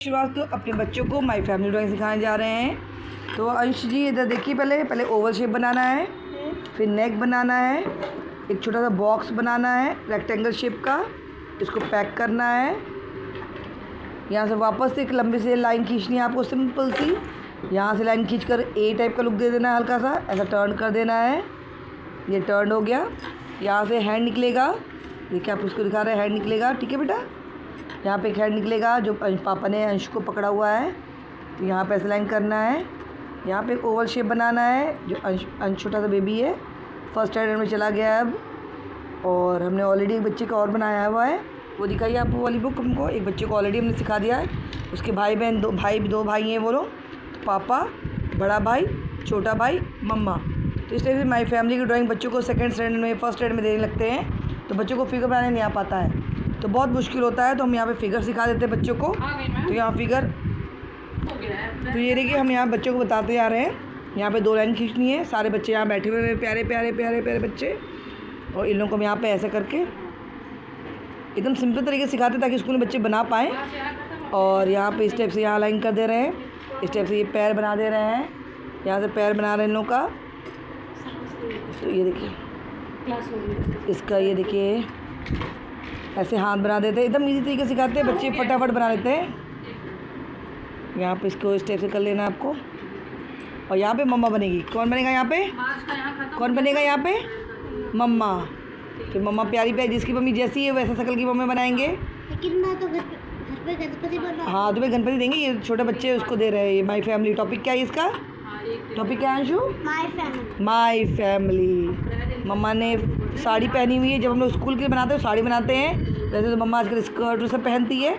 शुरुआत तो अपने बच्चों को माय फैमिली ड्राइंग सिखाने जा रहे हैं। तो अंश जी इधर देखिए, पहले ओवल शेप बनाना है, फिर नेक बनाना है, एक छोटा सा बॉक्स बनाना है रेक्टेंगल शेप का, इसको पैक करना है। यहाँ से वापस से एक लंबी से लाइन खींचनी है आपको, सिंपल सी। यहाँ से लाइन खींचकर ए टाइप का लुक दे देना है, हल्का सा ऐसा टर्न कर देना है। ये टर्न हो गया। यहाँ से हैंड निकलेगा, देखिए आप उसको दिखा रहे हैं, हैंड निकलेगा, ठीक है बेटा। यहाँ पे एक हैंड निकलेगा जो पापा ने अंश को पकड़ा हुआ है, तो यहाँ पे ऐसे लाइन करना है। यहाँ पे एक ओवल शेप बनाना है, जो अंश छोटा सा बेबी है, फर्स्ट स्टैंडर्ड में चला गया है अब। और हमने ऑलरेडी एक बच्चे का और बनाया हुआ है, वो दिखाइए आप वो वाली बुक हमको। एक बच्चे को ऑलरेडी हमने सिखा दिया है, उसके भाई बहन दो भाई हैं वो लोग, पापा, बड़ा भाई, छोटा भाई, मम्मा। तो इस तरह से माय फैमिली की ड्राइंग बच्चों को सेकंड स्टैंडर्ड में फर्स्ट स्टैंडर्ड में देने लगते हैं, तो बच्चों को फिगर बनाने नहीं आ पाता है, तो बहुत मुश्किल होता है। तो हम यहाँ पे फिगर सिखा देते हैं बच्चों को। तो यहाँ फिगर, तो ये देखिए हम यहाँ बच्चों को बताते जा रहे हैं। यहाँ पे 2 लाइन खींचनी है, सारे बच्चे यहाँ बैठे हुए हैं, प्यारे प्यारे प्यारे प्यारे बच्चे। और इन लोगों को हम यहाँ पे ऐसे करके एकदम सिंपल तरीके से सिखाते हैं ताकि स्कूल में बच्चे बना पाएँ। और यहाँ पे इस टाइप से यहाँ लाइन कर दे रहे हैं, इस टाइप से ये पैर बना दे रहे हैं, यहाँ से पैर बना रहे हैं इन लोगों का। तो ये देखिए इसका, ये देखिए ऐसे हाथ बना देते हैं, एकदम इजी तरीके से सिखाते हैं, बच्चे फटाफट बना लेते हैं। यहाँ पे इसको इस टाइप से कर लेना आपको। और यहाँ पे मम्मा बनेगी, कौन बनेगा यहाँ पे, कौन बनेगा यहाँ पे, मम्मा। फिर मम्मा प्यारी प्यारी, जिसकी मम्मी जैसी है वैसा शकल की मम्मी बनाएंगे। लेकिन मैं तो घर पे गणपति बना। हाँ तुम्हें गणपति देंगे, ये छोटे बच्चे उसको दे रहे हैं। ये माय फैमिली टॉपिक क्या है इसका, टॉपिक क्या है Anshu, my family. My family. मम्मा ने साड़ी पहनी हुई है, जब हम लोग स्कूल के लिए बनाते हैं साड़ी बनाते हैं, वैसे तो मम्मा आजकल स्कर्ट सब पहनती है,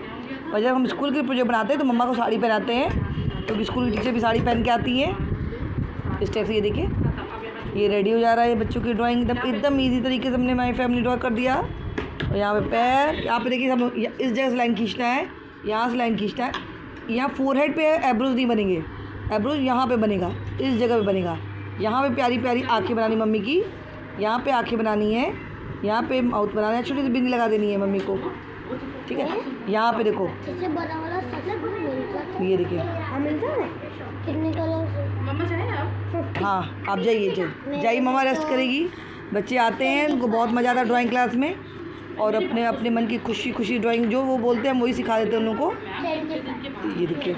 और जब हम स्कूल के प्रोजेक्ट बनाते हैं तो मम्मा को साड़ी पहनाते हैं, क्योंकि स्कूल की टीचर भी साड़ी पहन के आती है। इस टाइप से ये देखिए ये रेडी हो जा रहा है बच्चों की ड्राइंग, एकदम ईजी तरीके से हमने माय फैमिली ड्रॉ कर दिया। और यहाँ पे पैर, यहाँ पे देखिए सब लोग इस जगह से लाइन खींचना है, यहाँ से लाइन खींचना है। यहाँ फोरहेड पे एब्रोज नहीं बनेंगे, एब्रोज यहाँ पे बनेगा, इस जगह पे बनेगा। यहाँ पे प्यारी प्यारी आँखें बनानी मम्मी की, यहाँ पे आँखें बनानी है, यहाँ पे माउथ बनाना है, छोटी सी बिंदी लगा देनी है मम्मी को, ठीक है। यहाँ पे देखो ये देखिए, हाँ आप जाइए मम्मा रेस्ट करेगी। बच्चे आते हैं, उनको बहुत मज़ा आता है ड्राइंग क्लास में, और अपने अपने मन की खुशी ड्राइंग जो वो बोलते हैं हम वही सिखा देते हैं उन लोगों को। ये देखिए ये देखिए,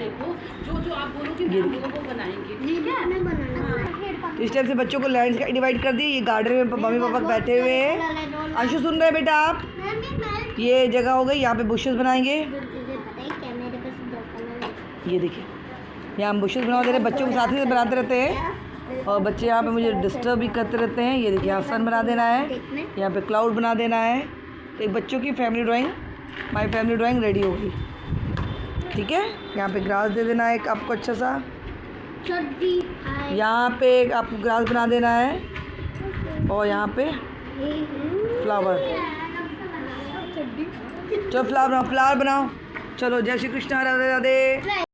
तो इस टाइप से बच्चों को लाइन्स का डिवाइड कर दी। ये गार्डन में मम्मी पापा बैठे हुए हैं। अंशु सुन रहे हैं बेटा आप, ये जगह हो गई, यहाँ पे बुशेस बनाएंगे। ये देखिए यहाँ हम बुशेस बना दे रहे हैं, बच्चों के साथ ही बनाते रहते हैं, और बच्चे यहाँ पे मुझे डिस्टर्ब भी करते रहते हैं। ये देखिए यहाँ सन बना देना है, यहाँ पे क्लाउड बना देना है। तो एक बच्चों की family drawing, my family drawing ready होगी, ठीक है। यहाँ पे ग्रास दे देना है एक आपको अच्छा सा, यहाँ पे आपको ग्रास बना देना है, और यहाँ पे फ्लावर। चलो फ्लावर बनाओ, चलो जय श्री कृष्ण, राधे राधे।